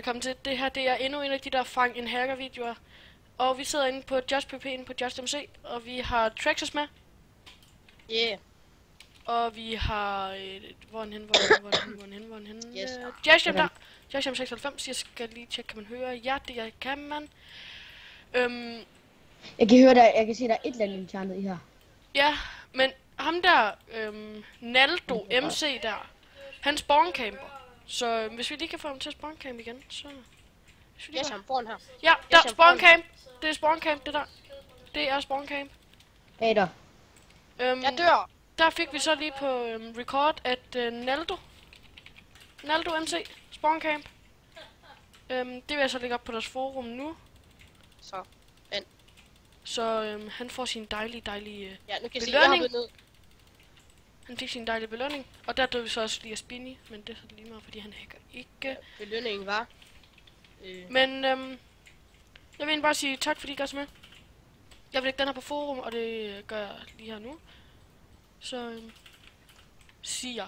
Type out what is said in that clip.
velkommen til. Det her det er endnu en af de der fang en hacker videoer. Og vi sidder inde på JustPP inde på JustMC, og vi har Traxxas med. Yeah. Og vi har hvor er han henne? Yes. Jasham der. Jasham 96. Jeg skal lige tjekke, kan man høre? Ja, det kan man. Jeg kan høre der, jeg kan se der er et eller andet enchanted i her. Ja, men ham der Naldo MC der, han spawncamper. Så hvis vi lige kan få ham til at spawncamp igen, så... Yes, han foran her. Ja, der spawncamp. Det er spawncamp, det der. Det er spawncamp. Hey der. Jeg dør. Der fik vi så lige på record, at Naldo MC spawncamp. Det vil jeg så lægge op på deres forum nu. Så. Så han får sin dejlige Ja, nu kan jeg se, belønning. jeg har ned. Han fik sin dejlige belønning. Og der døde vi så også lige af Spinny, men det er så lige meget, fordi han hacker ikke. Ja, belønningen var. Men jeg vil egentlig bare sige tak, fordi I gør så med. Jeg vil lægge den her på forum, og det gør jeg lige her nu. Så siger